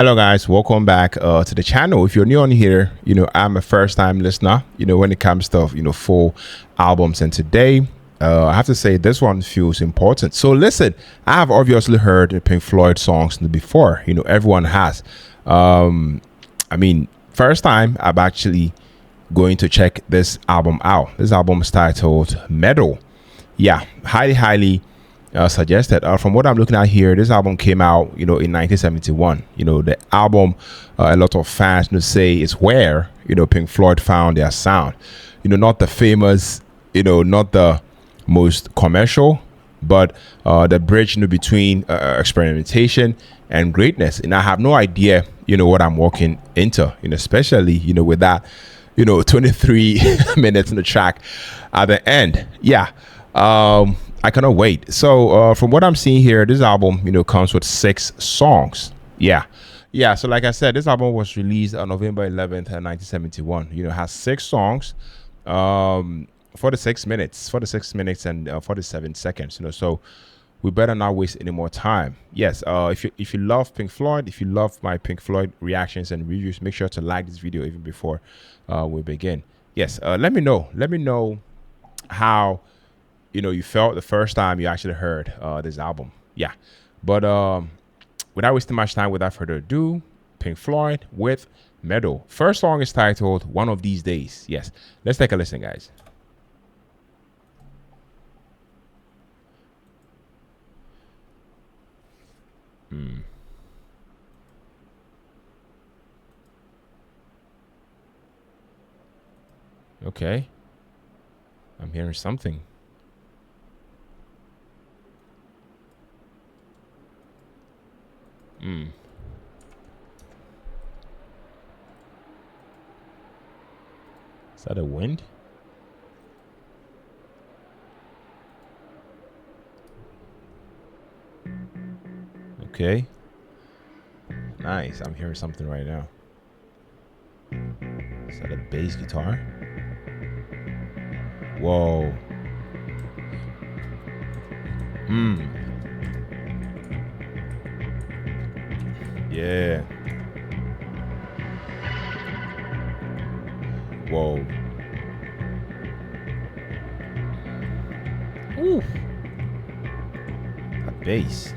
Hello, guys. Welcome back to the channel. If you're new on here, I'm a first-time listener. When it comes to full albums, and today, I have to say this one feels important. So listen, I have obviously heard the Pink Floyd songs before. Everyone has. I mean, first time I'm actually going to check this album out. This album is titled Meddle. Yeah, highly suggested. From what I'm looking at here, this album came out, in 1971. The album, a lot of fans say is where, Pink Floyd found their sound. Not the famous, not the most commercial, but the bridge between experimentation and greatness. And I have no idea, what I'm walking into, especially, with that, 23 minutes in the track at the end. Yeah. I cannot wait. So from what I'm seeing here, this album, comes with 6 songs. Yeah. So like I said, this album was released on November 11th, 1971. Has 6 songs, 46 minutes and 47 seconds. So we better not waste any more time. Yes. If you love Pink Floyd, if you love my Pink Floyd reactions and reviews, make sure to like this video even before we begin. Yes. Let me know how you felt the first time you actually heard this album. Yeah. But without wasting much time, without further ado, Pink Floyd with Meddle. First song is titled One of These Days. Yes. Let's take a listen, guys. Okay. I'm hearing something. Is that a wind? Okay. Nice. I'm hearing something right now. Is that a bass guitar? Whoa. Yeah. Whoa. Ooh. That bass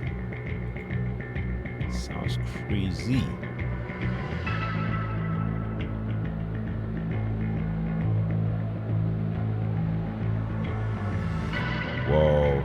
sounds crazy. Whoa.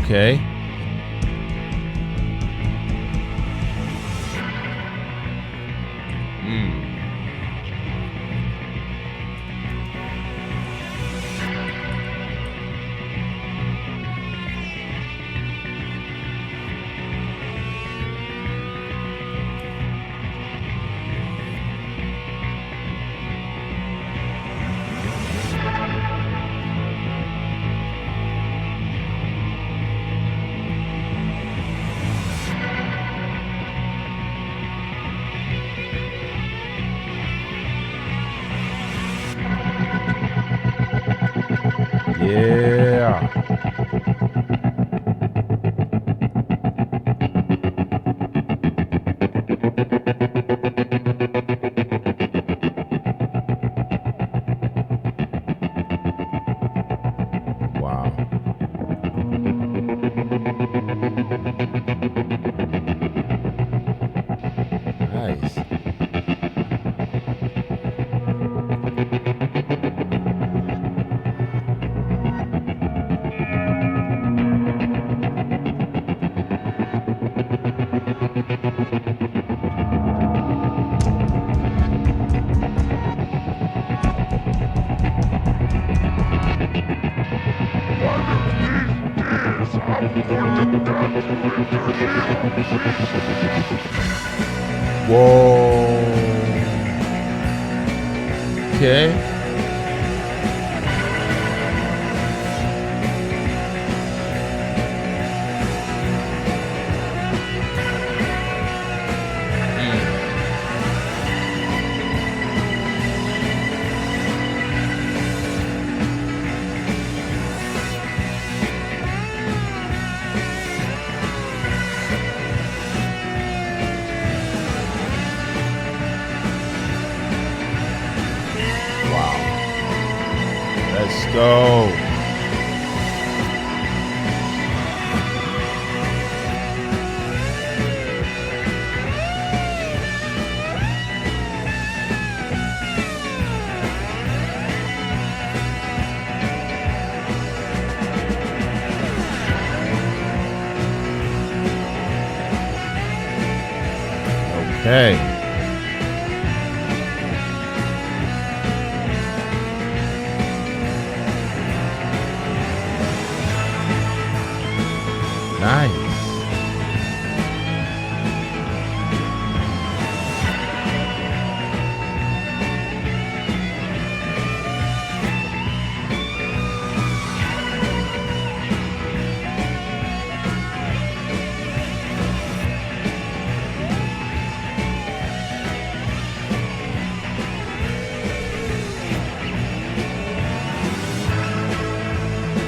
Okay. Yeah. Wow. Nice. Whoa. Okay. Let's go. Okay. Nice.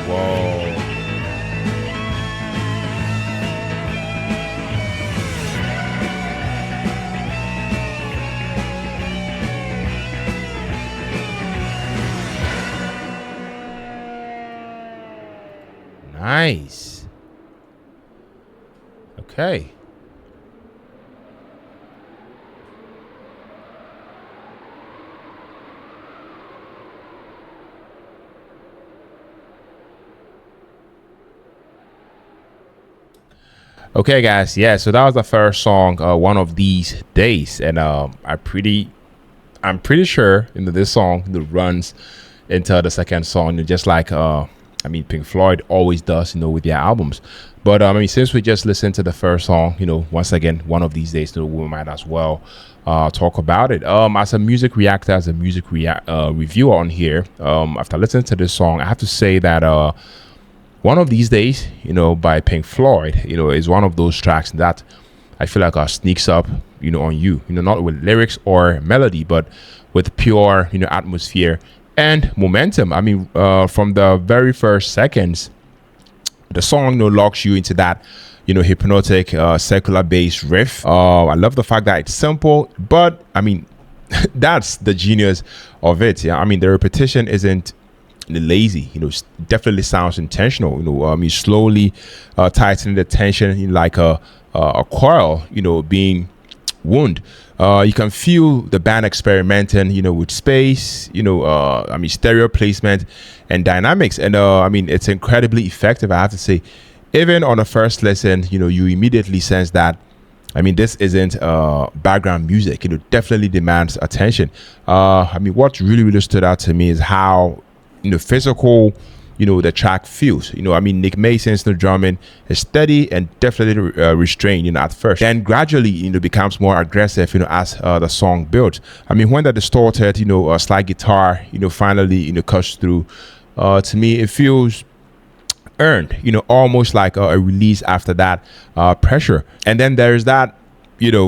Whoa. Nice. Okay. Okay, guys. Yeah, so that was the first song, One of These Days, and I'm pretty sure this song runs into the second song, just like Pink Floyd always does, with their albums. But since we just listened to the first song, once again, One of These Days, we might as well talk about it. As a music reactor, as a music reviewer on here, after listening to this song, I have to say that One of These Days, by Pink Floyd, is one of those tracks that I feel like sneaks up, on you, not with lyrics or melody, but with pure, atmosphere and momentum. From the very first seconds, the song, locks you into that, hypnotic, secular bass riff. I love the fact that it's simple, but that's the genius of it. Yeah, the repetition isn't lazy, definitely sounds intentional. Slowly tightening the tension like a coil, being wound. You can feel the band experimenting, with space, stereo placement and dynamics, and it's incredibly effective, I have to say. Even on the first listen, you immediately sense that this isn't background music. Definitely demands attention. What really stood out to me is how physical the track feels. Nick Mason's drumming is steady and definitely restrained at first, then gradually becomes more aggressive as the song builds. When the distorted slide guitar finally cuts through, to me it feels earned, almost like a release after that pressure. And then there's that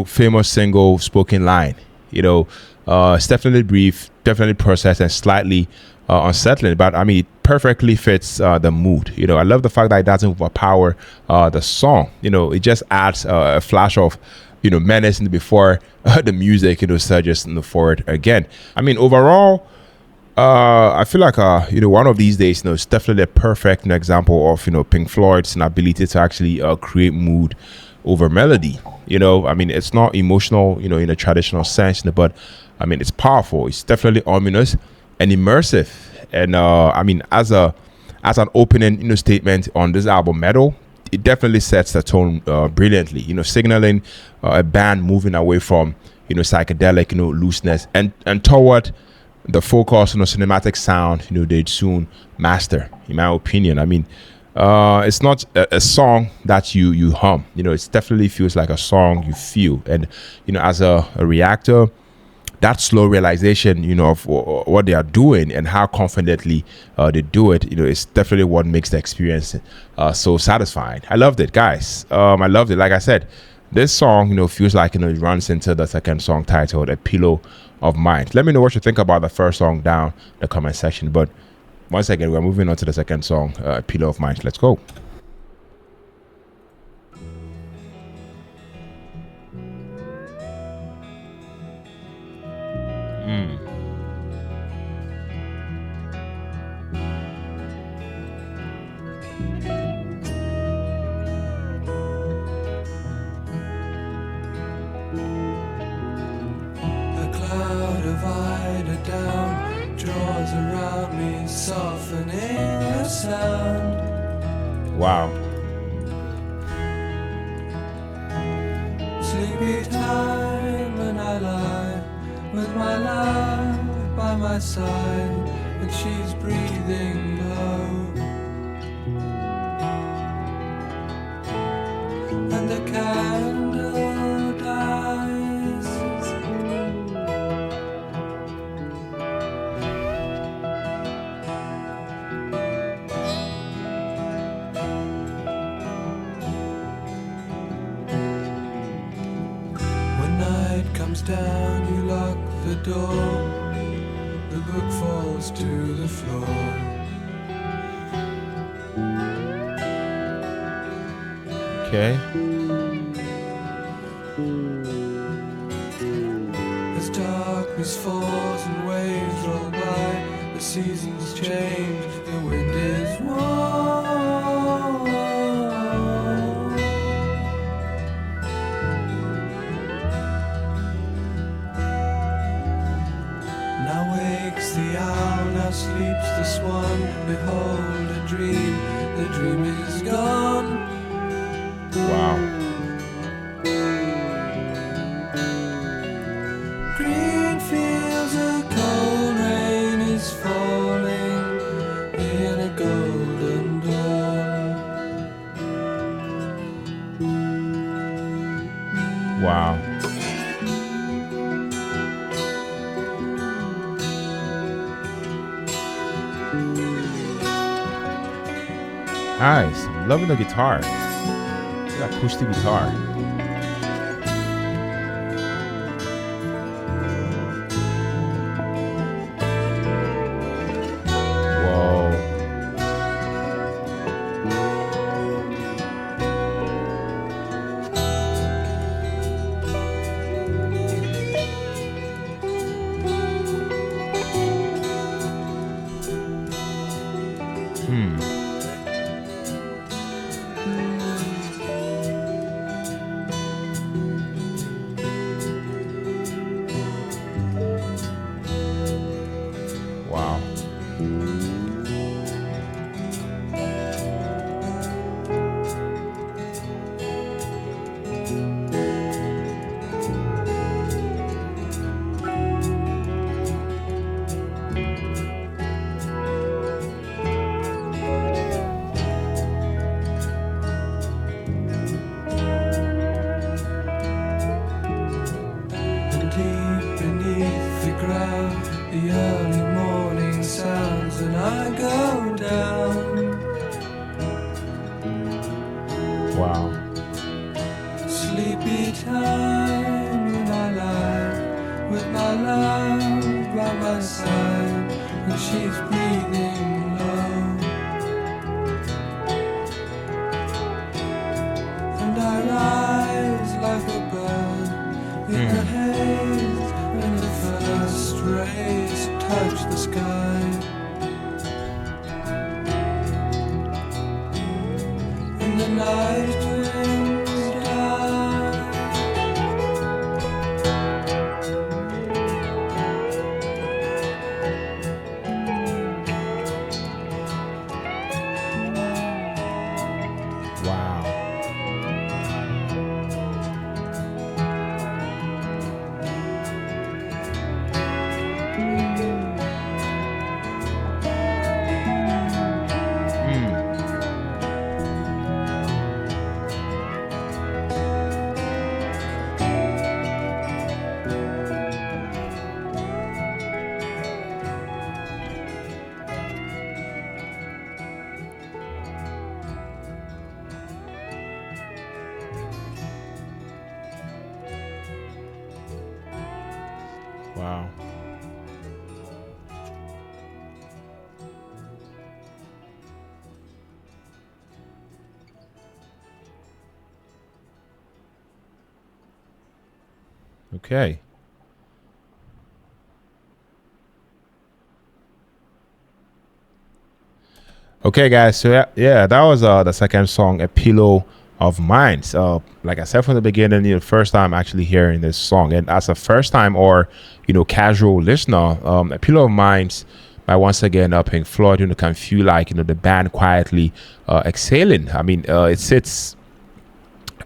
famous single spoken line. It's definitely brief, definitely processed, and slightly unsettling, but it perfectly fits the mood. I love the fact that it doesn't overpower the song. It just adds a flash of menace before the music surges forward again. Overall, I feel like One of These Days it's definitely a perfect example of Pink Floyd's ability to actually create mood over melody. It's not emotional in a traditional sense, but it's powerful. It's definitely ominous and immersive. And as an opening statement on this album, Meddle, it definitely sets the tone brilliantly, signaling a band moving away from psychedelic looseness and toward the focus cinematic sound they'd soon master, in my opinion. It's not a song that you hum. It definitely feels like a song you feel. And as a reactor, that slow realization, of what they are doing and how confidently they do it, is definitely what makes the experience so satisfying. I loved it, guys. I loved it. Like I said, this song, feels like it runs into the second song titled "A Pillow of Mind." Let me know what you think about the first song down the comment section. But once again, we're moving on to the second song, "Pillow of Mind." Let's go. Around me, softening the sound. Wow. Sleepy time and I lie with my love by my side, and she's breathing low. And the candle dies. Down, you lock the door, the book falls to the floor. Okay. As darkness falls and waves roll by, the seasons change, the wind is warm. The owl, now sleeps the swan. Behold a dream, the dream is gone. Wow. Green fields, a cold rain is falling in a golden dawn. Wow. Nice. I'm loving the guitar. The acoustic guitar. Whoa. Wow. And deep beneath the ground, the early morning sounds, and I go down. Wow. Sleepy time when I lie with my love by my side, and she's breathing low. And I rise like a bird in the haze when the first rays touch the sky. And the night winds die. Wow. Wow. Okay. Okay, guys. So yeah, that was the second song, "A Pillow of Mine." So, like I said from the beginning, first time actually hearing this song, and as a first time or casual listener, "A Pillow of Mines" by once again Pink Floyd, can feel like the band quietly exhaling. I mean, it sits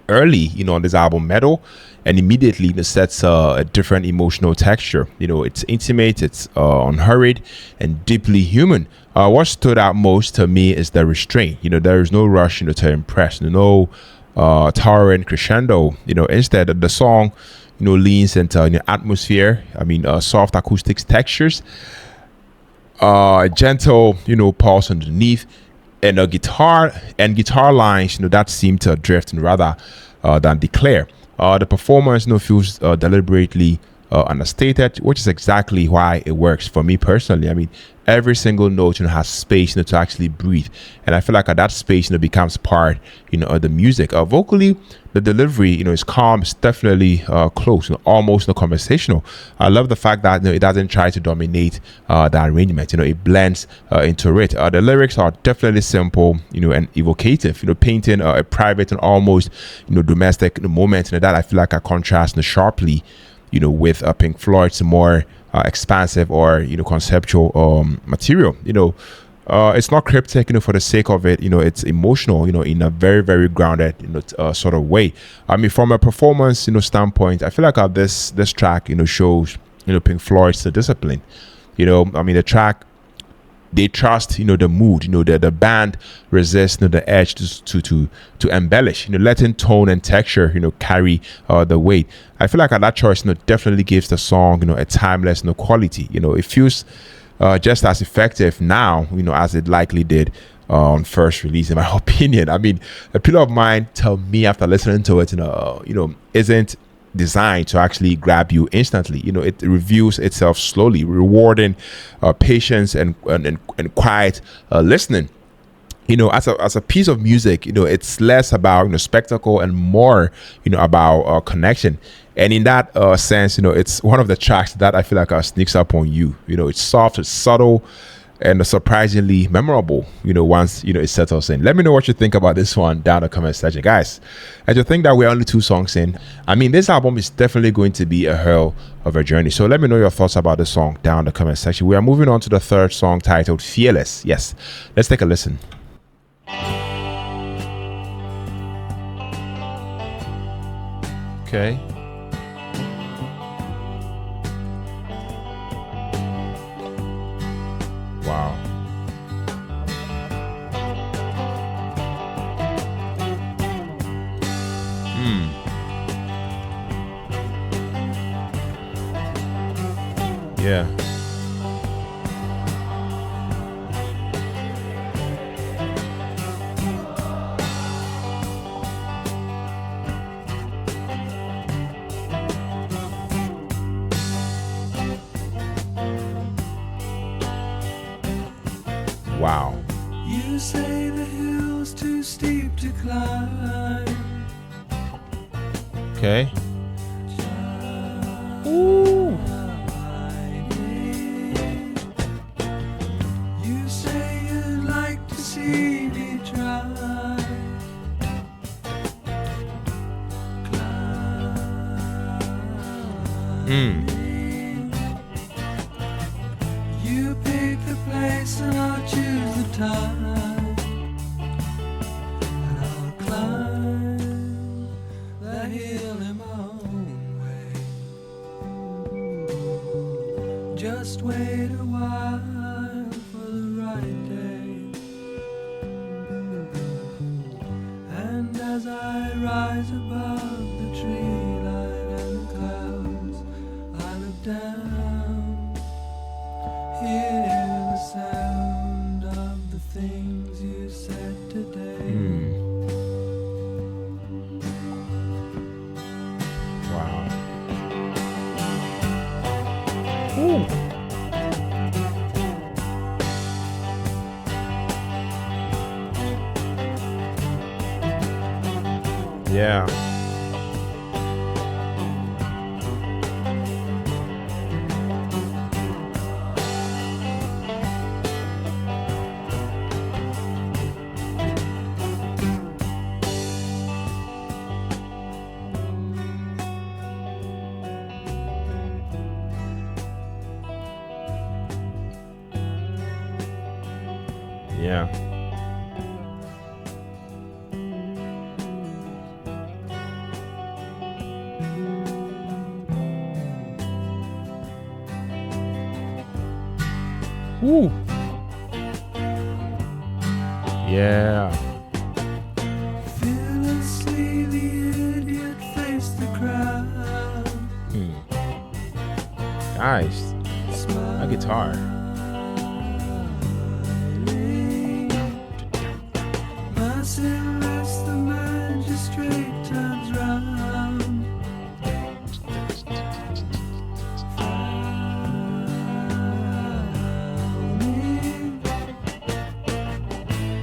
early, on this album, Meddle, and immediately it sets a different emotional texture. It's intimate, it's unhurried, and deeply human. What stood out most to me is the restraint. There is no rush, to impress. No towering crescendo. Instead, the song, leans into atmosphere. I mean, soft acoustics textures, gentle, pulse underneath, and a guitar lines, that seem to drift and rather than declare. The performance, feels deliberately understated, which is exactly why it works for me personally. I mean, every single note, has space, to actually breathe, and I feel like that space, becomes part, of the music. Vocally, the delivery, is calm, it's definitely close, almost conversational. I love the fact that it doesn't try to dominate the arrangement. It blends into it. The lyrics are definitely simple, and evocative. Painting a private and almost, domestic moment, that I feel like I contrast sharply, with Pink Floyd's more expansive or conceptual material. It's not cryptic, for the sake of it. It's emotional, in a very, very grounded, sort of way. I mean, from a performance, standpoint, I feel like this track, shows, Pink Floyd's discipline. I mean, the track, they trust, the mood, the band resists, the edge to embellish, letting tone and texture, carry the weight. I feel like that choice, definitely gives the song, a timeless, quality. It feels just as effective now, as it likely did on first release, in my opinion. I mean, "A Pillow of Mine," tell me after listening to it, isn't designed to actually grab you instantly. It reveals itself slowly, rewarding patience and quiet listening. As a piece of music, it's less about spectacle and more about connection. And in that sense, it's one of the tracks that I feel like sneaks up on you. It's soft, it's subtle, and surprisingly memorable, once it settles in. Let me know what you think about this one down in the comment section, guys. And to think that we're only 2 songs in, I mean, this album is definitely going to be a hell of a journey. So let me know your thoughts about this song down in the comment section. We are moving on to the third song, titled "Fearless." Yes, let's take a listen. Okay. Wow. Yeah. Wow. You say the hill's too steep to climb. Okay. Ooh. You say you'd like to see me try. You pick the place and I'll choose the time, and I'll climb the hill in my own way. Just wait a while for the right day, and as I rise above the tree line and the clouds, I look down, hear the sound of the things you said today. Wow. Yeah. Yeah. Ooh. Yeah. Fearlessly the idiot faced the crowd. Nice. A guitar. Massive as the magistrate turns round. Frowning.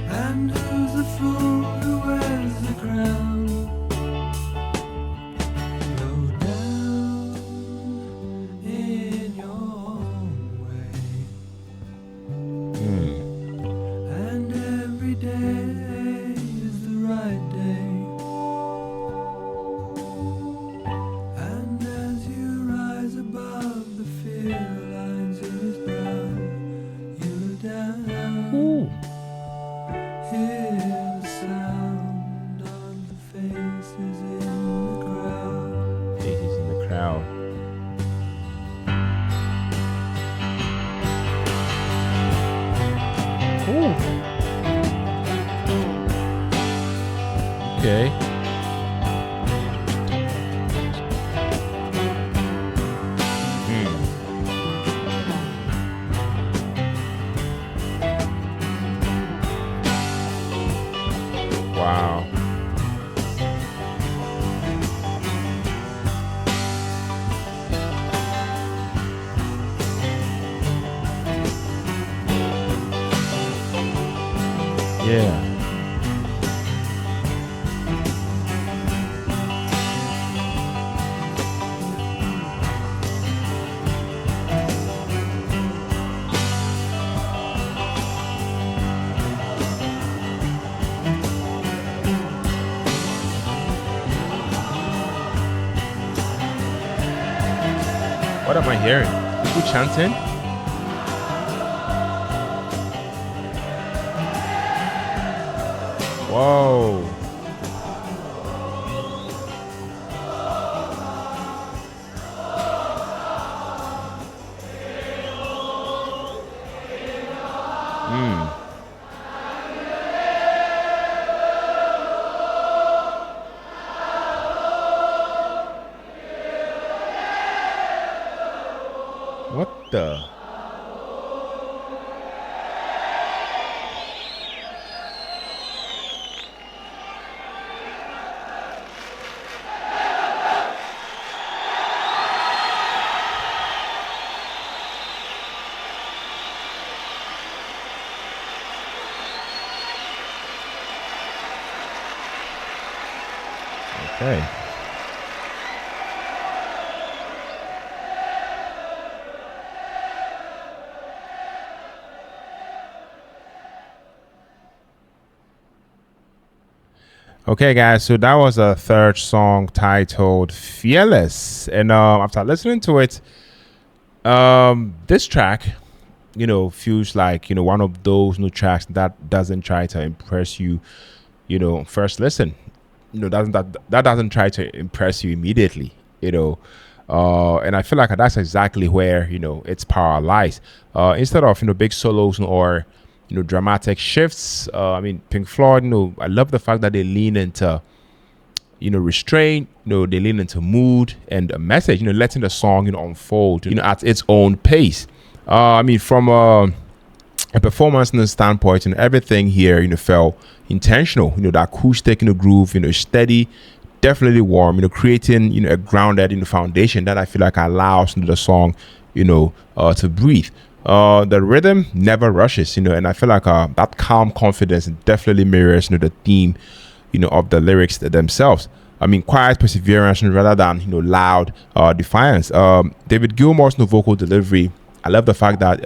And who's the fool who wears the crown? Go down in your own way. And every day is the right day. And as you rise above the fear lines of his brow, you look down, Ooh. hear the sound of the faces in the crowd. Faces in the crowd. Ooh. Okay. Wow. Yeah. What am I hearing? People chanting? Whoa. What the? Okay. Okay, guys, so that was a third song titled Fearless. And after listening to it, this track, feels like, one of those new tracks that doesn't try to impress you, first listen. That doesn't try to impress you immediately, and I feel like that's exactly where, its power lies. Instead of, big solos or dramatic shifts. Pink Floyd, I love the fact that they lean into, restraint, they lean into mood and a message, letting the song, unfold, at its own pace. From a performance standpoint, everything here, felt intentional. The acoustic, groove, steady, definitely warm, creating, a grounded, foundation that I feel like allows the song, to breathe. The rhythm never rushes, and I feel like that calm confidence definitely mirrors, the theme, of the lyrics themselves. I mean, quiet perseverance rather than loud defiance. David Gilmour's vocal delivery. I love the fact that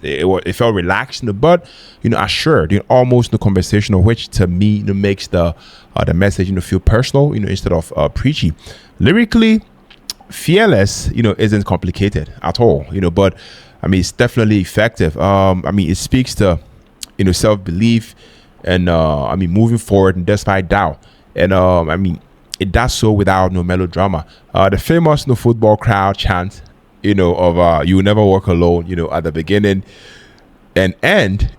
it felt relaxed, but assured, almost no conversational, which to me makes the message feel personal, instead of preachy. Lyrically, Fearless, isn't complicated at all, but I mean, it's definitely effective. I mean, it speaks to self belief and I mean, moving forward and despite doubt, and I mean, it does so without no melodrama. The famous football crowd chant, of "You will never walk alone," at the beginning and end,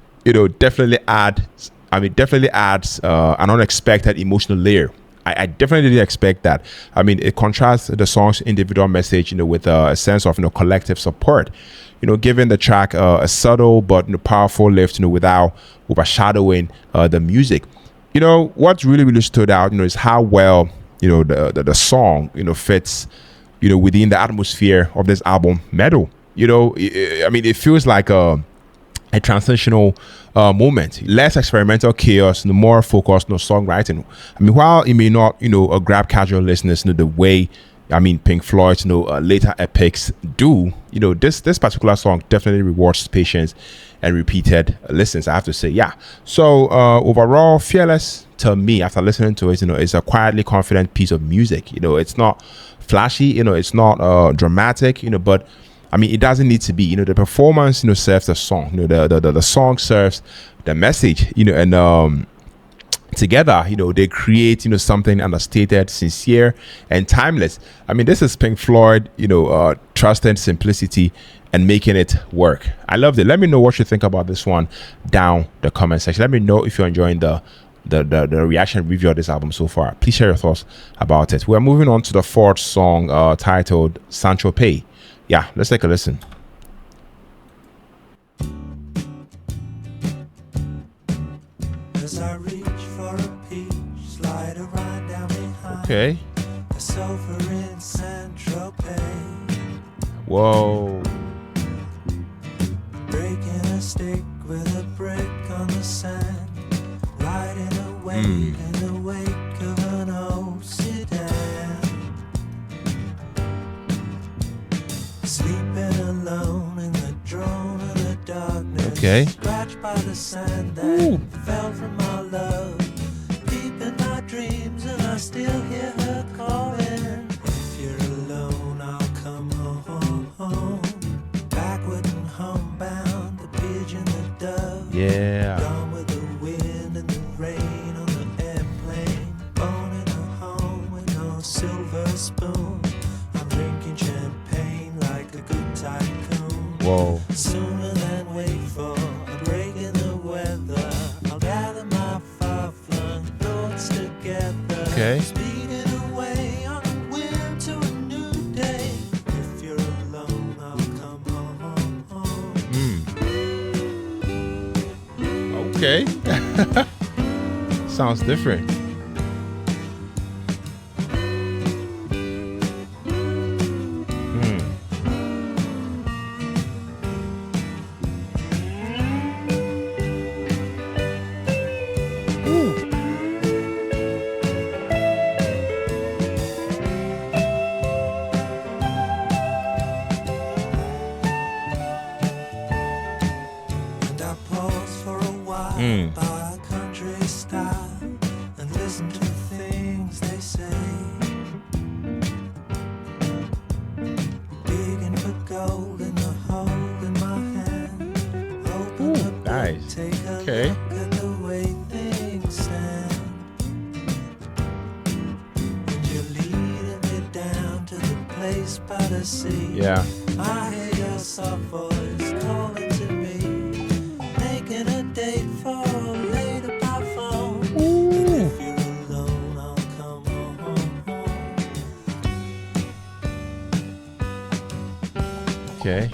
definitely adds an unexpected emotional layer. I definitely didn't expect that. I mean, it contrasts the song's individual message, with a sense of collective support. Giving the track a subtle but powerful lift, without overshadowing the music. What really stood out, is how well the song fits within the atmosphere of this album, Meddle. I mean, it feels like a transitional moment, less experimental chaos, more focused songwriting. I mean, while it may not grab casual listeners the way I mean Pink Floyd's later epics do, this particular song definitely rewards patience and repeated listens, I have to say. Yeah, so overall, Fearless to me, after listening to it, is a quietly confident piece of music. It's not flashy, it's not dramatic, but I mean, it doesn't need to be. The performance, serves the song. The song serves the message. And together, they create, something understated, sincere, and timeless. I mean, this is Pink Floyd, trusting simplicity and making it work. I loved it. Let me know what you think about this one down the comment section. Let me know if you're enjoying the reaction review of this album so far. Please share your thoughts about it. We're moving on to the fourth song, titled Tropez. Yeah, let's take a listen. As I reach for a peach, slide a ride down behind. Okay. A sofa in Tropez. Whoa. Breaking a stick with a brick on the sand. Riding a wave in the wake of an old sedan. Sleeping alone in the drone of the darkness. Okay. Scratched by the sand that fell from our love. Deep in my dreams, and I still hear her calling. If you're alone, I'll come home. Backward and homebound, the pigeon, the dove. Yeah. Gone with the wind and the rain on the airplane. Born in a home with no silver spoon. I'm drinking champagne like a good tycoon. Whoa. Sooner than wait for a break in the weather, I'll gather my far-flung thoughts together. Okay. Speeding away on a wind to a new day. If you're alone, I'll come home. Okay. Sounds different. And I pause for a while by a country style and listen to the things they say. Digging for gold in the hole in my hand. Open the book, nice. take a Okay. look at the way things stand. And you're leading me down to the place by the sea. Yeah. I hear your soft voice calling to me, making a date for later by phone. And if you're alone, I'll come home. Okay.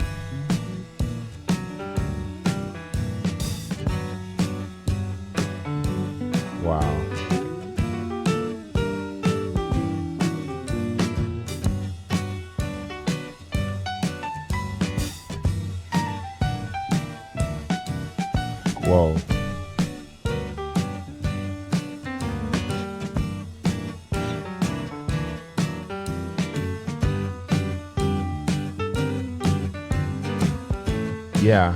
Wow. Whoa. Yeah.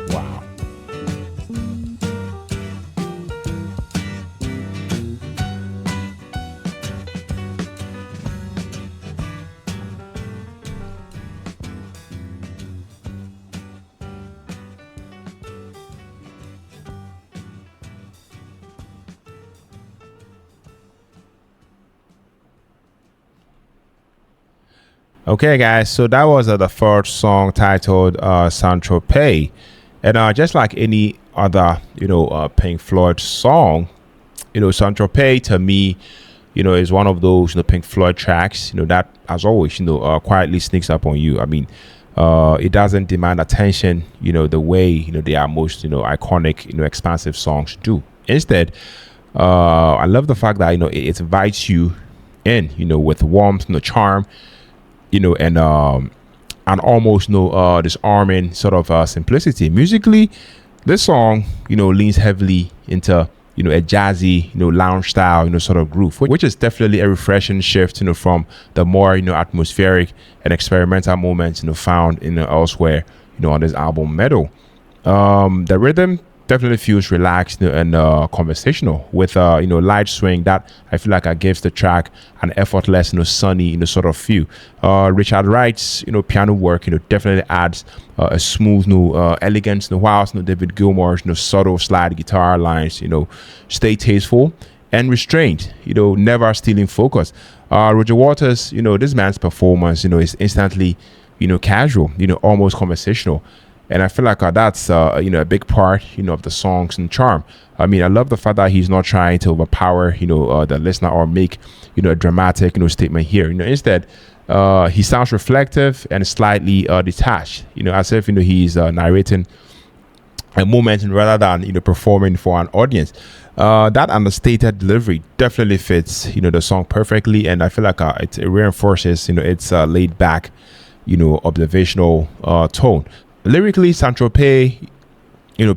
Wow. Okay, guys. So that was the first song titled Tropez. And just like any other, Pink Floyd song, Tropez to me, is one of those, Pink Floyd tracks, that as always, quietly sneaks up on you. I mean, it doesn't demand attention, the way, they are most, iconic, expansive songs do. Instead, I love the fact that, it invites you in, with warmth, charm, and almost disarming sort of simplicity. Musically, this song leans heavily into a jazzy lounge style sort of groove, which is definitely a refreshing shift from the more atmospheric and experimental moments found elsewhere on this album Meddle. The rhythm definitely feels relaxed and conversational with light swing that I feel like gives the track an effortless sunny sort of feel. Richard Wright's piano work definitely adds a smooth elegance, whilst David Gilmour's subtle slide guitar lines stay tasteful and restrained, never stealing focus. Roger Waters, this man's performance is instantly casual, almost conversational. And I feel like that's a big part of the songs and charm. I mean, I love the fact that he's not trying to overpower the listener or make a dramatic statement here. Instead, he sounds reflective and slightly detached. As if he's narrating a moment rather than performing for an audience. That understated delivery definitely fits the song perfectly, and I feel like it reinforces its laid back observational tone. Lyrically, Tropez,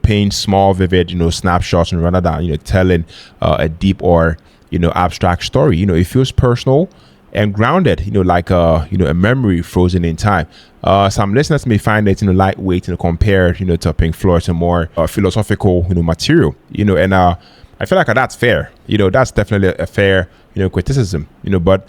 paints small, vivid, snapshots, and rather than telling a deep or abstract story. It feels personal and grounded. Like a memory frozen in time. Some listeners may find it lightweight, compared to Pink Floyd's more philosophical material. And I feel like that's fair. That's definitely a fair criticism. But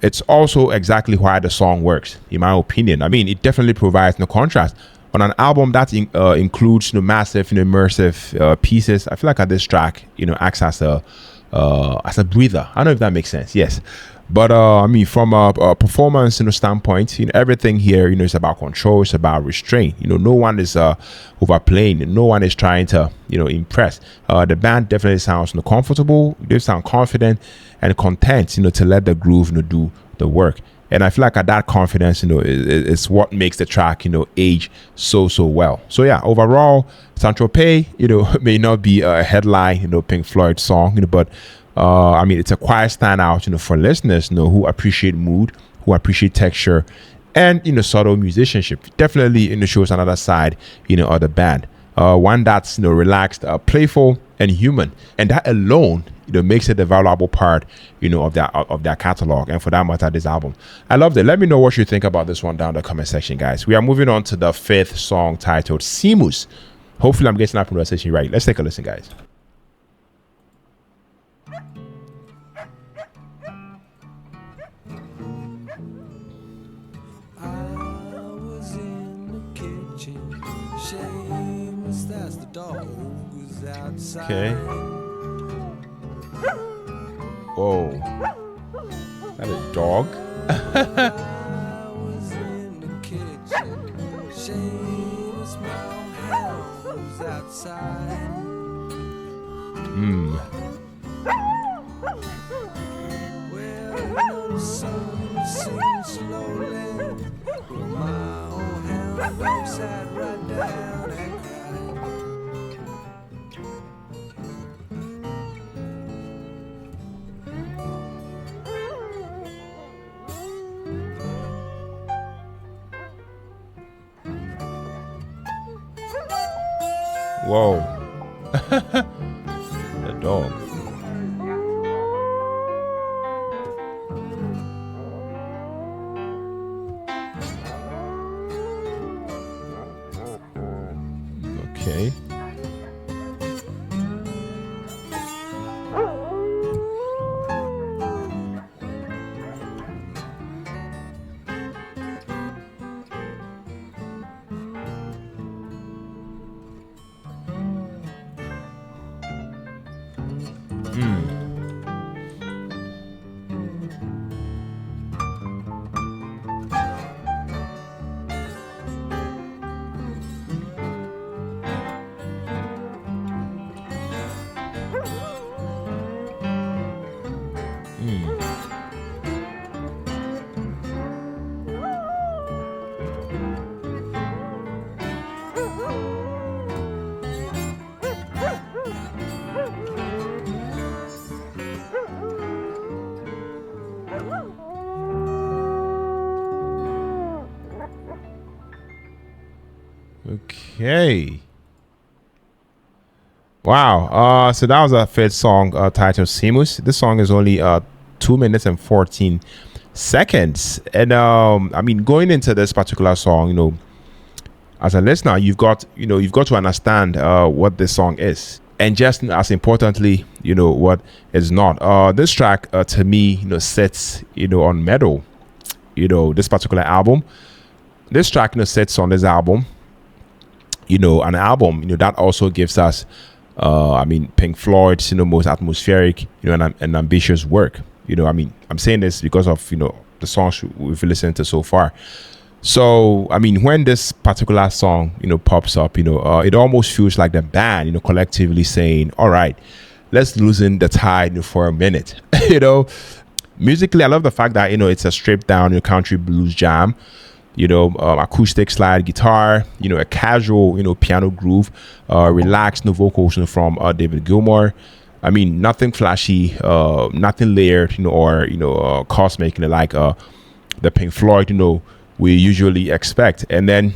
it's also exactly why the song works, in my opinion. I mean, it definitely provides contrast on an album that includes massive immersive pieces. I feel like this track acts as a breather. I don't know if that makes sense. Yes. But I mean, from a performance standpoint, everything here is about control, it's about restraint. No one is overplaying, no one is trying to impress. The band definitely sounds comfortable, they sound confident and content to let the groove do the work. And I feel like that confidence is what makes the track age so well. So yeah, overall, Tropez may not be a headline Pink Floyd song, but I mean, it's a quiet standout for listeners who appreciate mood, who appreciate texture, and subtle musicianship. Definitely shows another side of the band, one that's relaxed, playful, and human, and that alone makes it a valuable part of their catalog, and for that matter, this album. I loved it. Let me know what you think about this one down in the comment section, guys. We are moving on to the fifth song titled Seamus. Hopefully I'm getting that pronunciation right. Let's take a listen, guys. Seamus, that's the dog who's outside. Okay. Whoa. That a dog? I was in the kitchen. Seamus, my house outside. Well, the sun sinks slowly. My old hound sat right down and cried. Whoa. The dog. Okay. Okay. Wow. So that was a fifth song titled Seamus. This song is only 2 minutes and 14 seconds. And I mean, going into this particular song, as a listener, you've got to understand what this song is. And just as importantly, what is not. This track to me, sits, on Meddle, this particular album. This track, sits on this album. An album, that also gives us, Pink Floyd's, most atmospheric, and ambitious work. I'm saying this because of, the songs we've listened to so far. So, when this particular song, pops up, it almost feels like the band, collectively saying, all right, let's loosen the tide for a minute. Musically, I love the fact that, it's a stripped down, country blues jam. Acoustic slide guitar, a casual, piano groove, relaxed vocals from David Gilmour. Nothing flashy, nothing layered, or cosmic, like the Pink Floyd, we usually expect. And then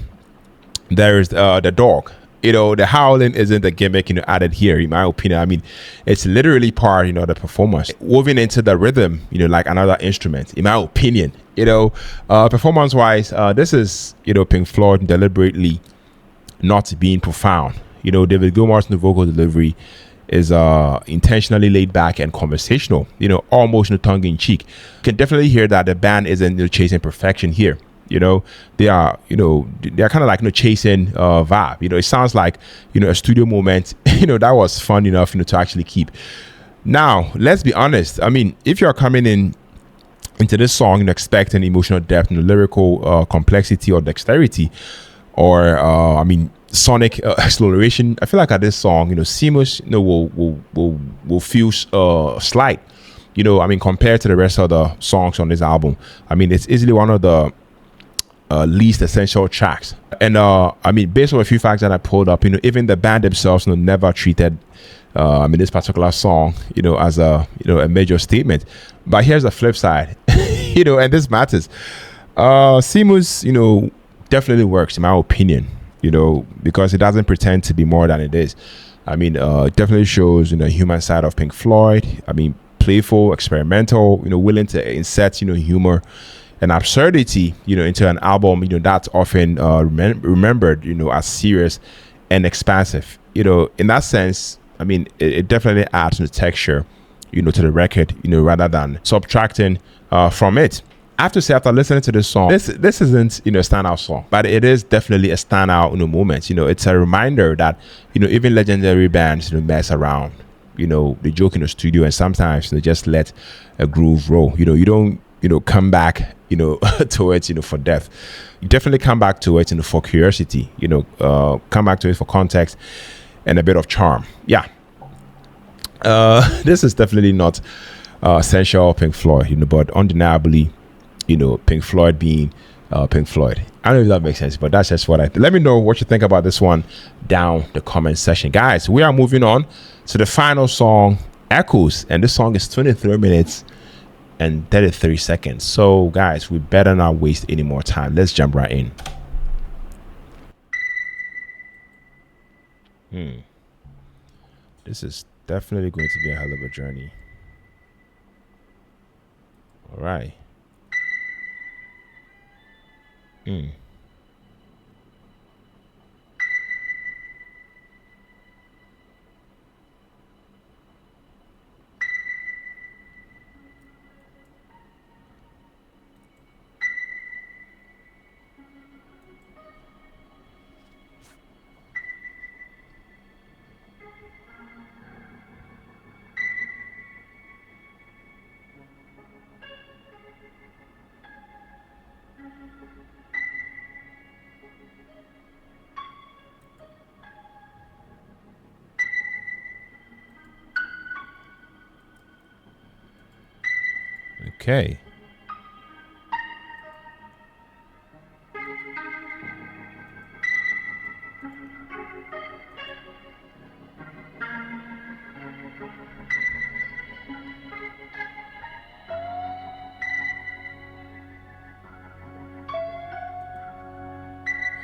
there's the dog. The howling isn't a gimmick, added here, in my opinion. It's literally part, the performance, woven into the rhythm, like another instrument, in my opinion. Performance wise, this is, Pink Floyd deliberately not being profound. David Gilmour's vocal delivery is intentionally laid back and conversational, almost tongue in cheek. You can definitely hear that the band isn't chasing perfection here. They are kind of like chasing vibe. It sounds like a studio moment that was fun enough to actually keep. Now let's be honest. If you're coming into this song expecting emotional depth and lyrical complexity or dexterity, or sonic exploration, I feel like at this song, Seamus, will feel slight. Compared to the rest of the songs on this album. It's easily one of the least essential tracks. And based on a few facts that I pulled up, even the band themselves never treated this particular song as a major statement. But here's the flip side. And this matters. Seamus definitely works, in my opinion, because it doesn't pretend to be more than it is. It definitely shows the human side of Pink Floyd. Playful, experimental, willing to insert humor and absurdity, into an album, that's often remembered, as serious and expansive. In that sense, it definitely adds the texture, to the record, rather than subtracting from it. I have to say, after listening to this song, this isn't, a standout song, but it is definitely a standout, moment. It's a reminder that, even legendary bands, mess around. They joke in the studio, and sometimes they just let a groove roll. You don't, come back, to it, for depth. You definitely come back to it, for curiosity. Come back to it for context and a bit of charm. Yeah. This is definitely not essential Pink Floyd, but undeniably, Pink Floyd being Pink Floyd. I don't know if that makes sense, but that's just what I think. Let me know what you think about this one down the comment section. Guys, we are moving on to the final song, Echoes, and this song is 23 minutes and 33 seconds. So guys, we better not waste any more time. Let's jump right in. This is definitely going to be a hell of a journey. All right. Okay.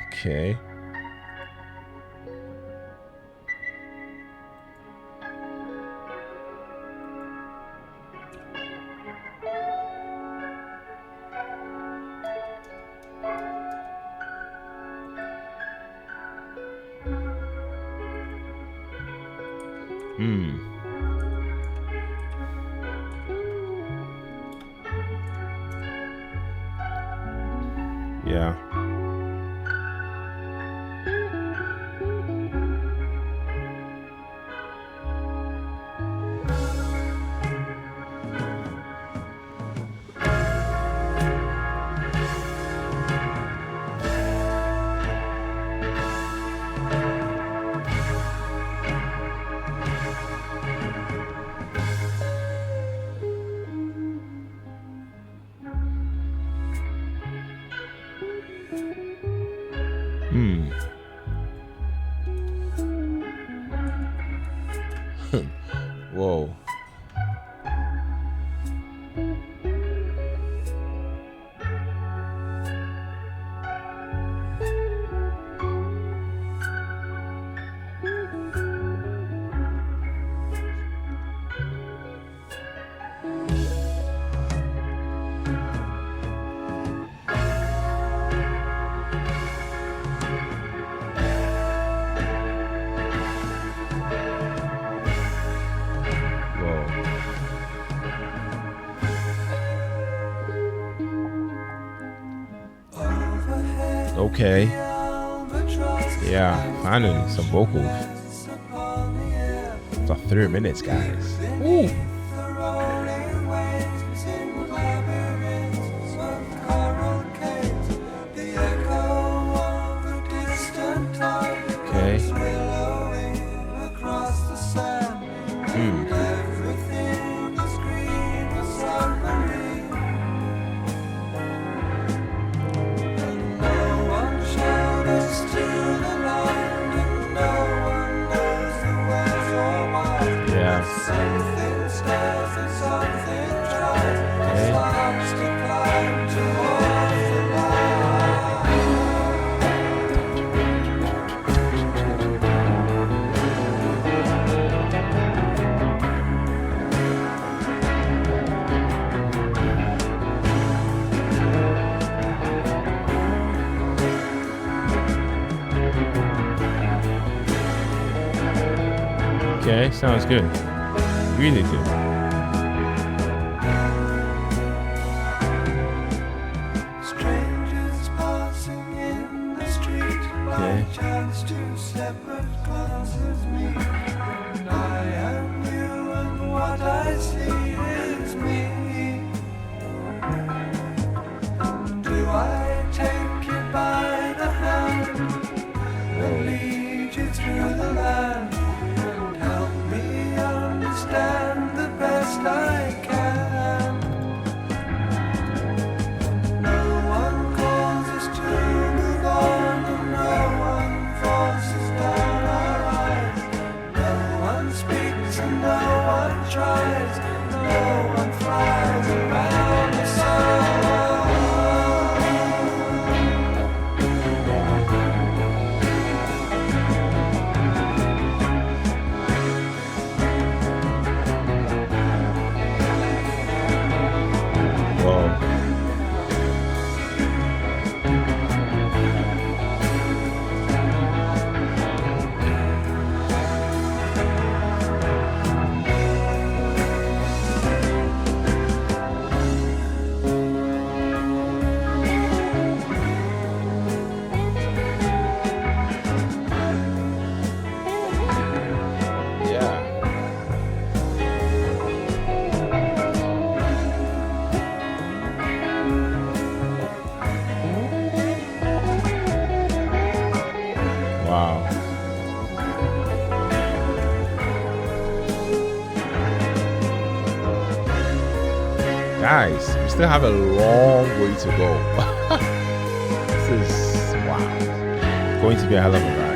Okay. Yeah. Whoa. Okay. Yeah, finally some vocals. For 3 minutes, guys. Ooh. Okay, sounds good. Really good. Strangers passing in the street, by chance two separate glances meet. I am you and what I see is me. Do I take you by the hand and lead you through the land? Understand the best I can. No one calls us to move on, and no one forces down our eyes. Wow. Guys, we still have a long way to go. This is wow. Going to be a hell of a ride.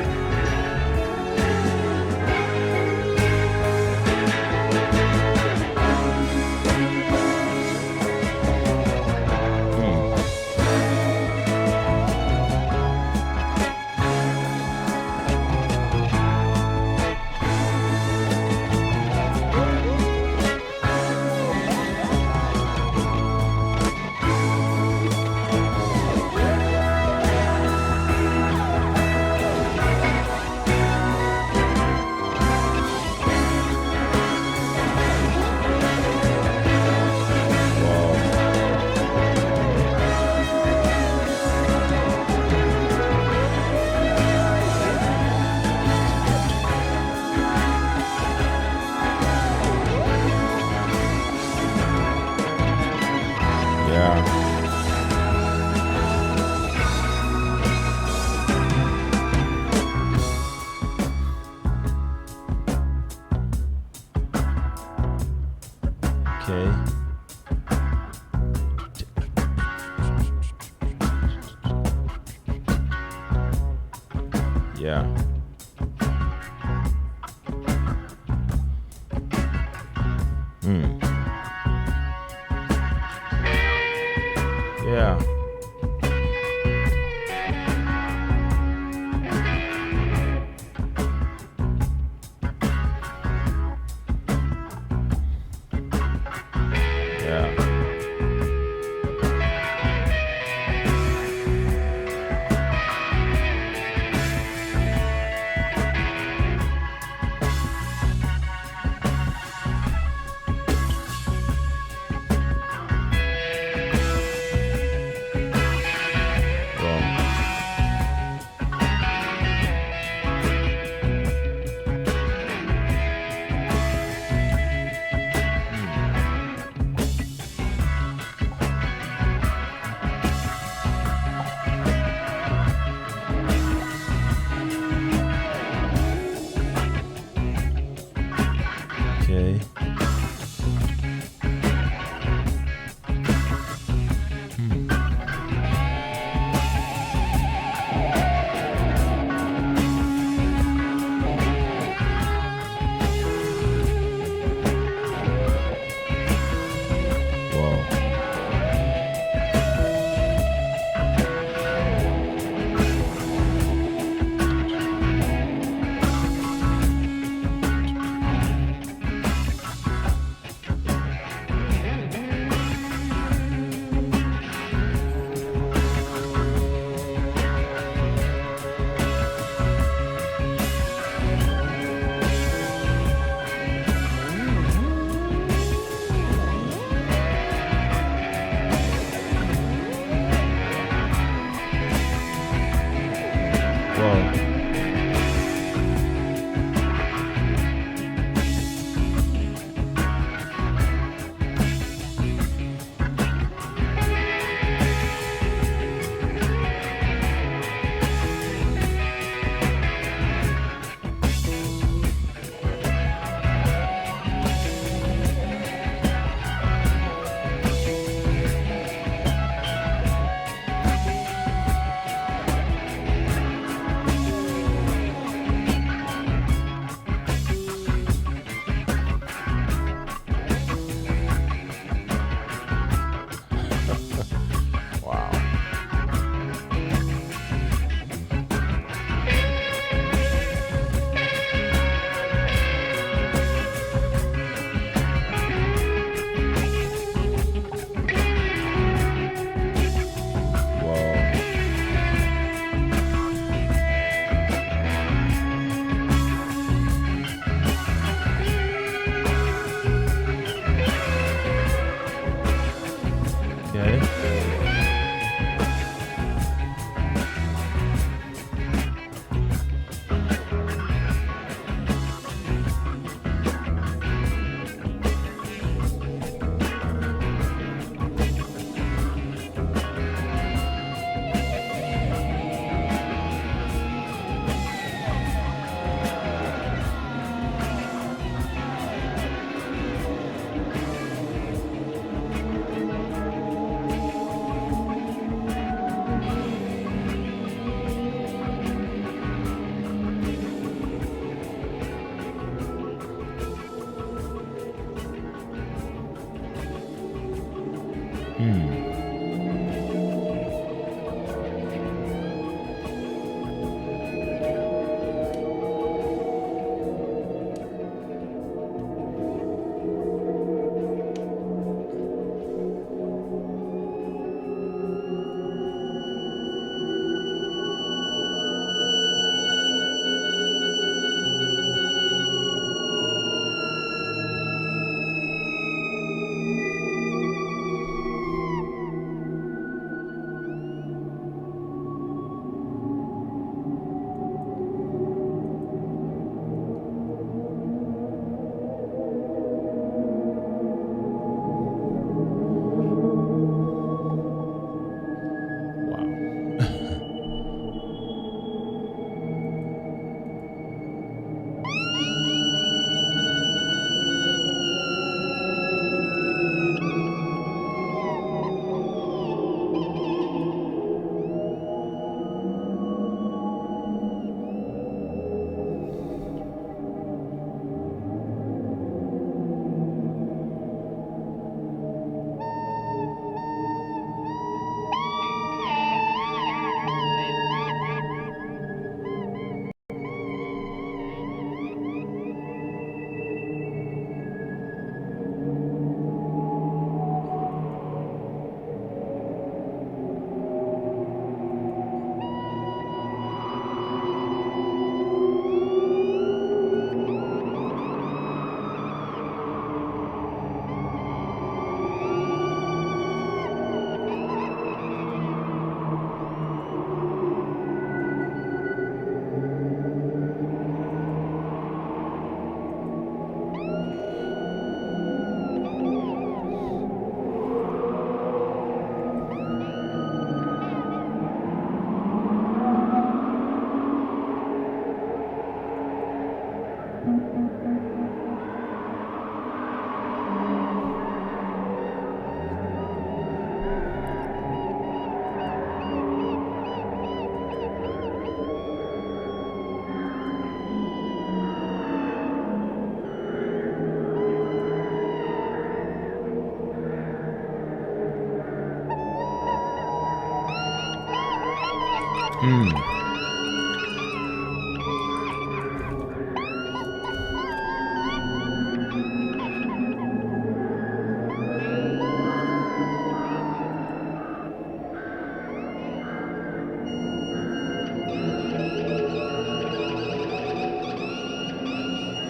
Yeah. Yeah. Hmm.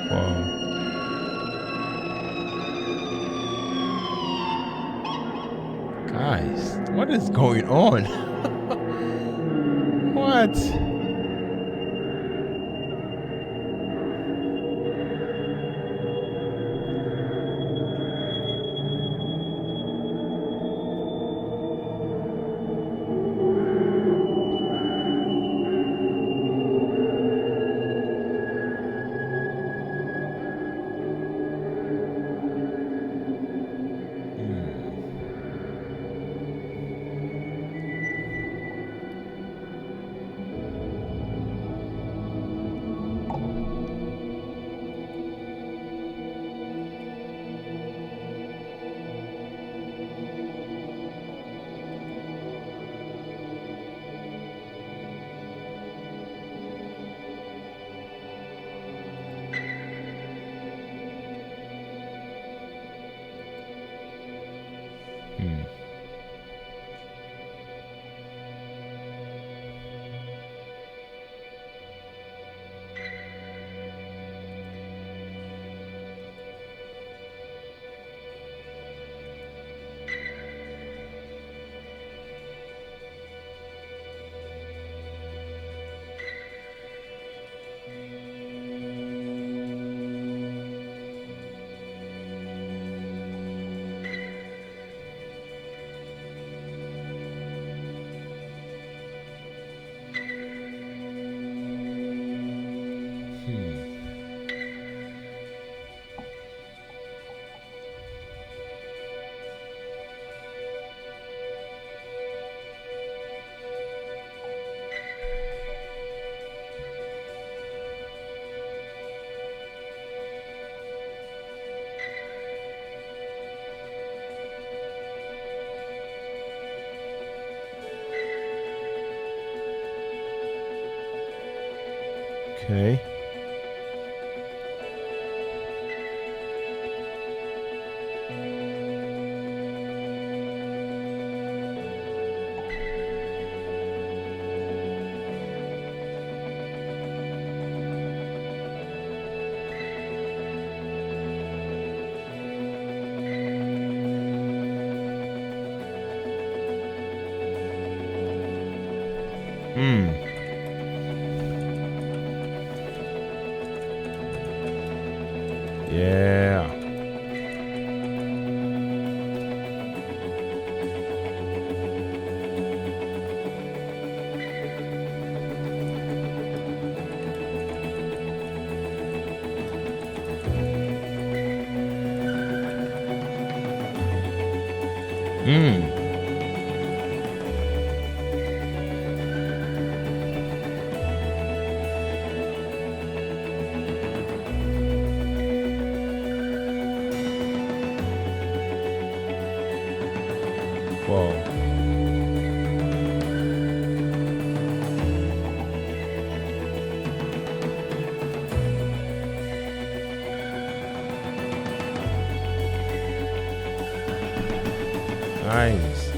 Wow. Guys, what is going on? What? Hmm. Hmm. Okay. Hmm. Yeah. Hmm. Wow. Nice.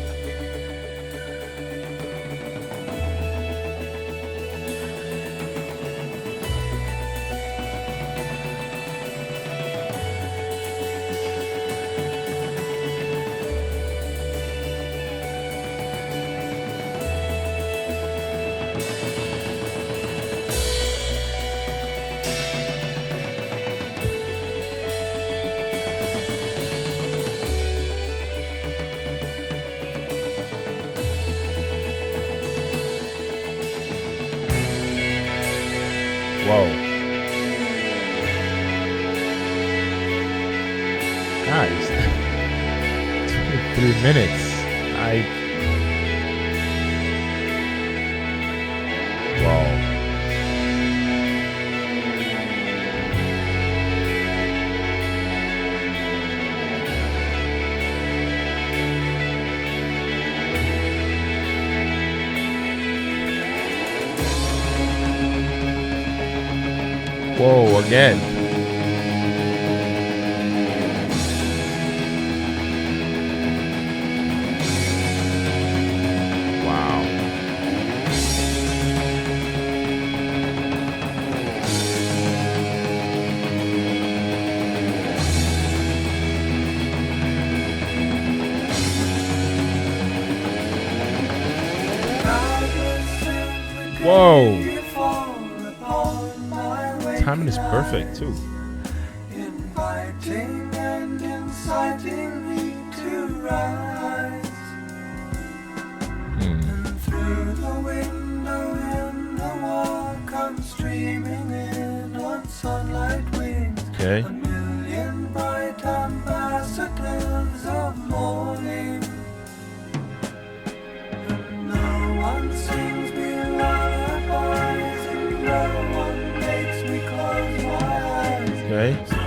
Whoa. Guys. 3 minutes. I. Wow. Whoa, again. Wow. Whoa. Timing is perfect too. Inviting and inciting me to rise. And through the window in the wall comes streaming in on sunlight wings. Okay. A million bright ambassadors of morning. And no one sings me lullabies and no one makes me close my eyes. Okay. So I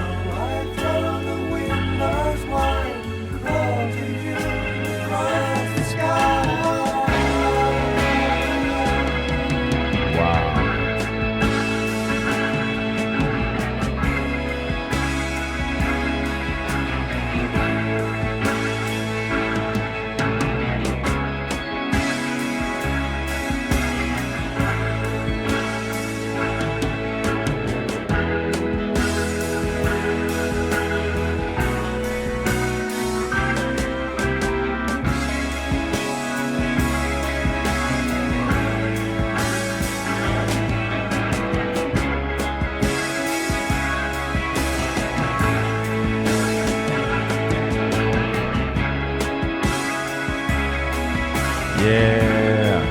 throw the windows wide and call to you across the sky. Wow. Yeah.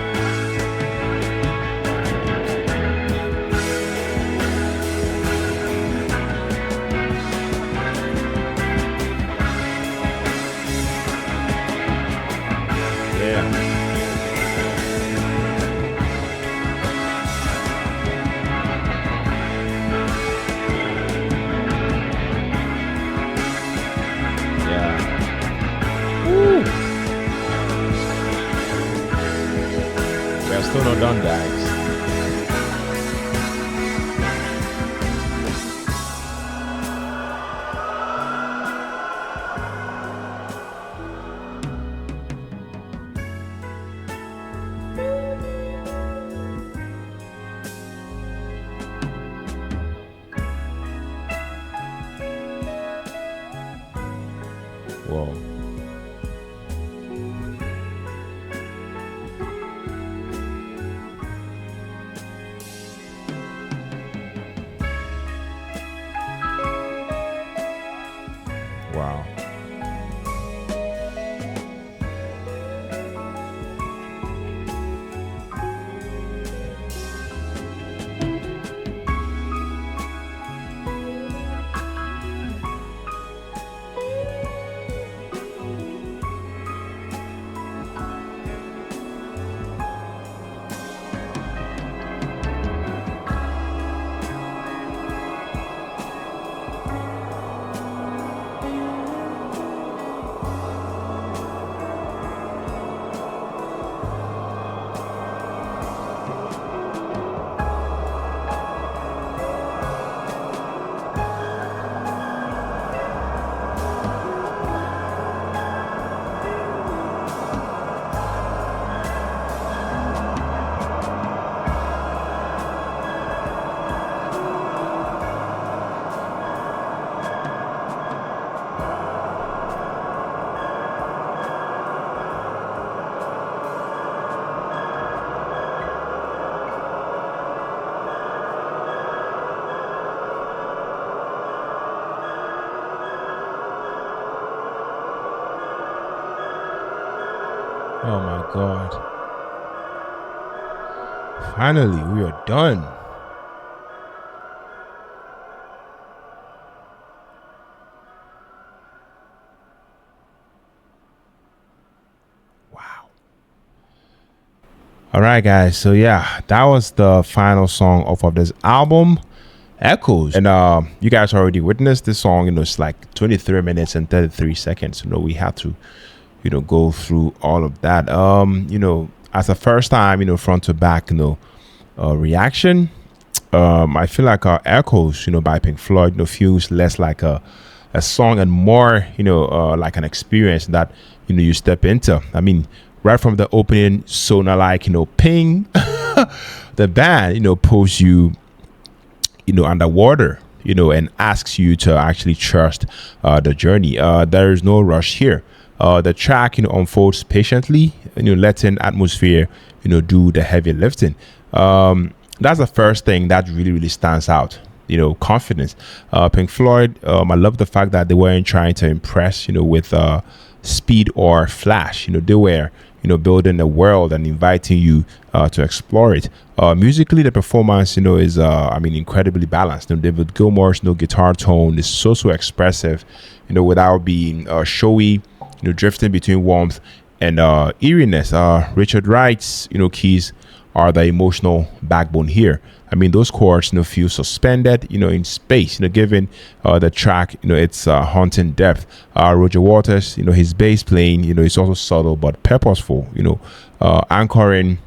Yeah. Yeah. Woo. We are still not done, guys. Whoa. Wow. Oh my God. Finally, we are done. Wow. All right, guys. So yeah, that was the final song off of this album, Echoes. And you guys already witnessed this song. You know, it's like 23 minutes and 33 seconds. You know, we had to, you know, go through all of that. You know, as a first time, you know, front to back, you know, reaction, I feel like Echoes, by Pink Floyd, feels less like a song and more, like an experience that, you step into. I mean, right from the opening, Sona like, ping, the band, pulls you, underwater, and asks you to actually trust the journey. There is no rush here. The track, unfolds patiently, letting atmosphere, do the heavy lifting. That's the first thing that really, really stands out. Confidence. Pink Floyd, I love the fact that they weren't trying to impress, with speed or flash. They were, building a world and inviting you to explore it. Musically, the performance, is, incredibly balanced. David Gilmour's, guitar tone is so expressive, without being showy, drifting between warmth and eeriness. Richard Wright's, keys are the emotional backbone here. I mean, those chords, feel suspended, in space, giving the track, its haunting depth. Roger Waters, his bass playing, is also subtle but purposeful, anchoring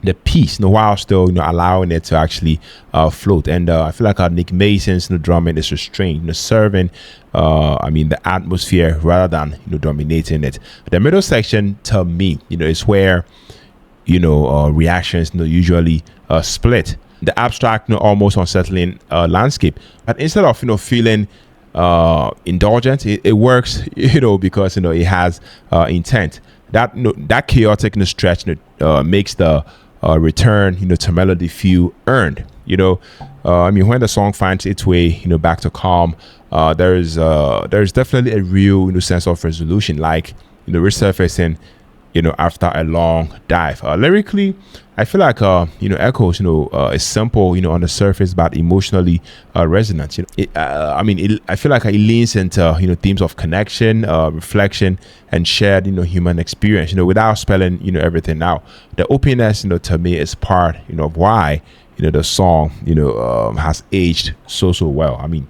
the piece, while still, allowing it to actually float. And I feel like Nick Mason's drumming is restrained, serving, the atmosphere rather than, dominating it. The middle section, to me, is where, reactions, usually split. The abstract, almost unsettling landscape. But instead of, feeling indulgent, it works, because, it has intent. That chaotic stretch makes the return, to melody feel earned. When the song finds its way, back to calm, there's definitely a real, sense of resolution, like, resurfacing, after a long dive. Lyrically, I feel like Echoes, is simple, on the surface, but emotionally resonant. I feel like it leans into themes of connection, reflection, and shared human experience. Without spelling everything out. The openness, to me, is part of why the song has aged so well. I mean,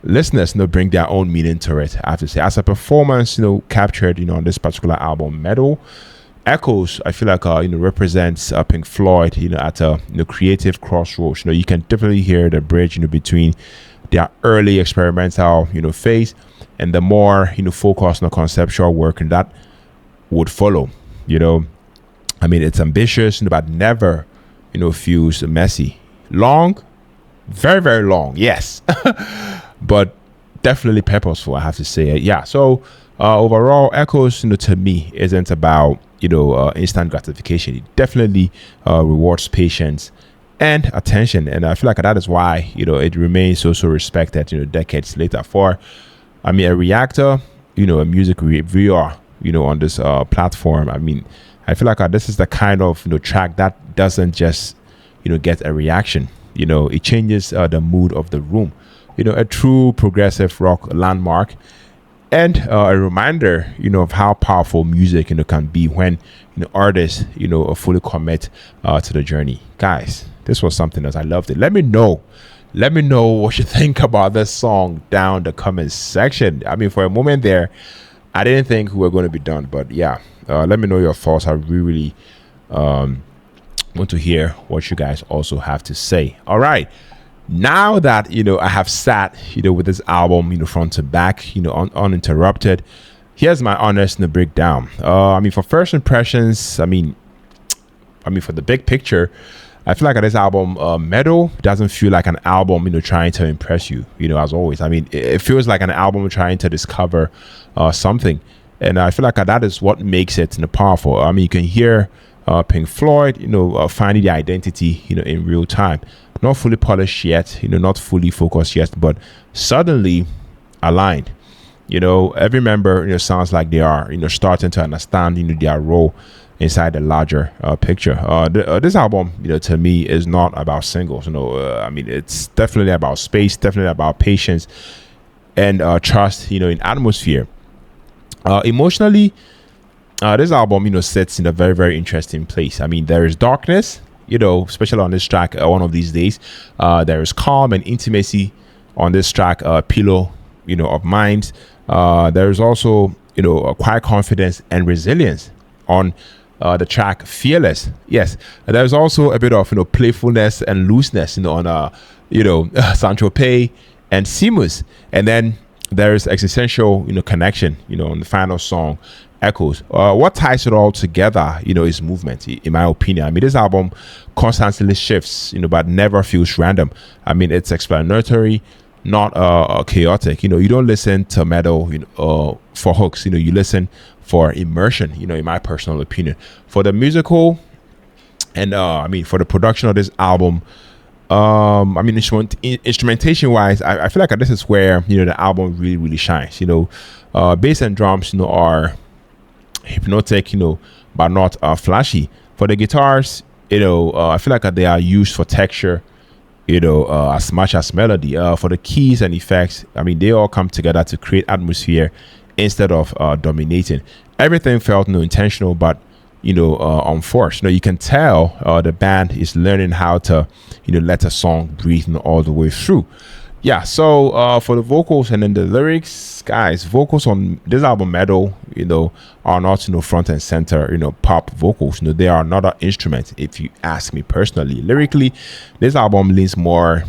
listeners bring their own meaning to it. I have to say, as a performance captured on this particular album, Meddle, Echoes, I feel like represents Pink Floyd at a creative crossroads. You can definitely hear the bridge between their early experimental phase and the more focused on conceptual work and that would follow. It's ambitious but never feels messy. Long, very, very long, yes. But definitely purposeful, I have to say. Yeah. So overall, Echoes, to me, isn't about instant gratification. It definitely rewards patience and attention, and I feel like that is why it remains so respected. Decades later. For a reactor, a music reviewer, on this platform. I feel like this is the kind of track that doesn't just get a reaction. It changes the mood of the room. A true progressive rock landmark, and a reminder, of how powerful music, can be when, artists, fully commit to the journey. Guys, this was something else. I loved it. Let me know what you think about this song down the comment section. For a moment there, I didn't think we were going to be done, but yeah, let me know your thoughts. I really want to hear what you guys also have to say. All right. Now that I have sat with this album front to back uninterrupted, here's my honest breakdown. For first impressions, for the big picture, I feel like this album, Meddle, doesn't feel like an album trying to impress you, as always. It feels like an album trying to discover something, and I feel like that is what makes it powerful. You can hear Pink Floyd finding the identity in real time. Not fully polished yet, not fully focused yet, but suddenly aligned. Every member sounds like they are starting to understand their role inside the larger picture. This album to me is not about singles. It's definitely about space, definitely about patience and trust in atmosphere. Emotionally, this album sits in a very, very interesting place. There is darkness, especially on this track, One of These Days. There is calm and intimacy on this track, Pillow of Minds. There is also a quiet confidence and resilience on the track Fearless. Yes, there's also a bit of playfulness and looseness on Tropez and Seamus, and then there's existential connection on the final song, Echoes. What ties it all together is movement, in my opinion. I mean, this album constantly shifts but never feels random. I mean, it's explanatory, not chaotic. You don't listen to Meddle for hooks. You listen for immersion, in my personal opinion. For the musical and for the production of this album, instrumentation wise, I feel like this is where the album really shines. Bass and drums are hypnotic, but not flashy. For the guitars, I feel like they are used for texture, as much as melody. For the keys and effects, they all come together to create atmosphere instead of dominating. Everything felt intentional, but unforced. You can tell the band is learning how to let a song breathe all the way through. Yeah, so for the vocals and then the lyrics, guys, vocals on this album, Meddle, are not front and center, pop vocals. They are not an instrument, if you ask me personally. Lyrically, this album leans more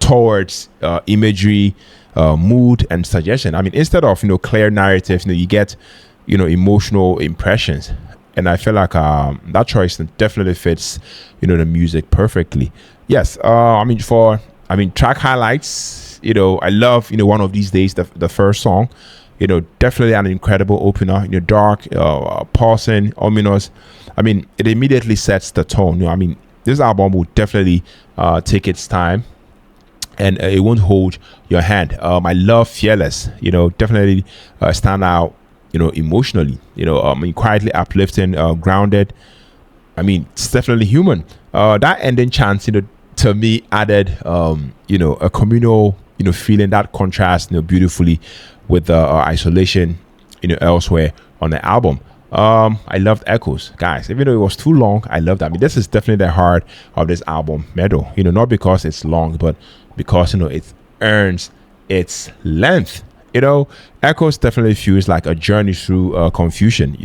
towards imagery, mood, and suggestion. Instead of clear narratives, you get emotional impressions, and I feel like that choice definitely fits the music perfectly. Yes, track highlights, I love One of These Days, the first song. Definitely an incredible opener. Dark, pausing, ominous. It immediately sets the tone. This album will definitely take its time, and it won't hold your hand. I love Fearless. Definitely stand out emotionally, quietly uplifting, grounded. It's definitely human. That ending chant, to me added, a communal, feeling that contrasts, beautifully with the isolation, elsewhere on the album. I loved Echoes, guys. Even though it was too long, I loved that. This is definitely the heart of this album, Meddle. Not because it's long, but because it earns its length. Echoes definitely feels like a journey through confusion,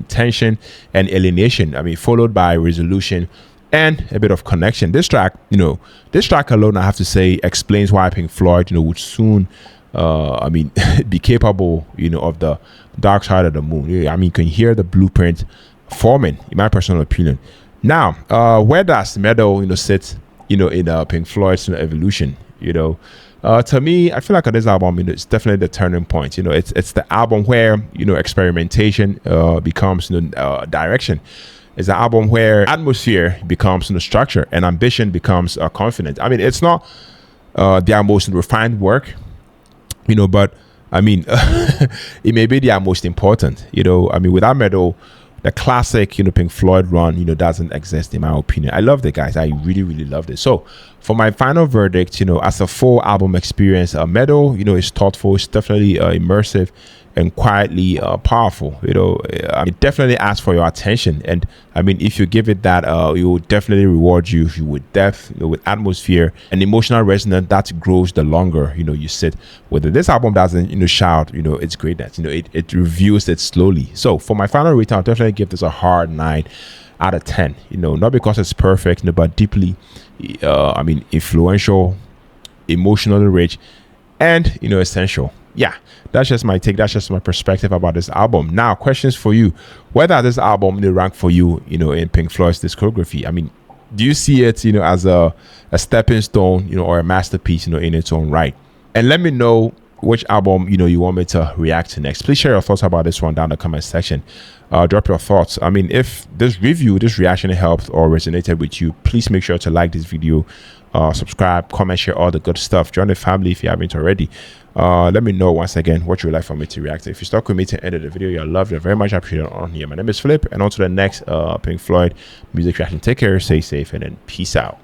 tension and alienation, followed by resolution and a bit of connection. This track alone, I have to say, explains why Pink Floyd would soon be capable of the dark side of the moon. You can hear the blueprint forming, in my personal opinion. Now, where does Meddle sit in Pink Floyd's evolution? To me, I feel like this album, it's definitely the turning point. It's the album where experimentation becomes direction. It's the album where atmosphere becomes structure and ambition becomes confidence. It's not their most refined work, but it may be their most important. Without Meddle, the classic Pink Floyd run doesn't exist, in my opinion. I loved it, guys. I really loved it. So for my final verdict, as a full album experience, Meddle is thoughtful. It's definitely immersive and quietly powerful. It definitely asks for your attention, and if you give it that, it will definitely reward you with depth, with atmosphere and emotional resonance that grows the longer you sit with it. This album doesn't shout its greatness. It reveals it slowly. So for my final rating, I'll definitely give this a hard 9 out of 10. Not because it's perfect, but deeply influential, emotionally rich, and essential. Yeah, that's just my take. That's just my perspective about this album. Now, questions for you: whether this album will rank for you, in Pink Floyd's discography. Do you see it, as a stepping stone, or a masterpiece, in its own right? And let me know which album, you want me to react to next. Please share your thoughts about this one down in the comment section. Drop your thoughts. If this reaction helped or resonated with you, please make sure to like this video, subscribe, comment, share all the good stuff. Join the family if you haven't already. Let me know once again what you would like for me to react to. If you stuck with me to the end of the video, you're loved and very much appreciated on here. My name is Philip, and on to the next Pink Floyd music reaction. Take care, stay safe, and then peace out.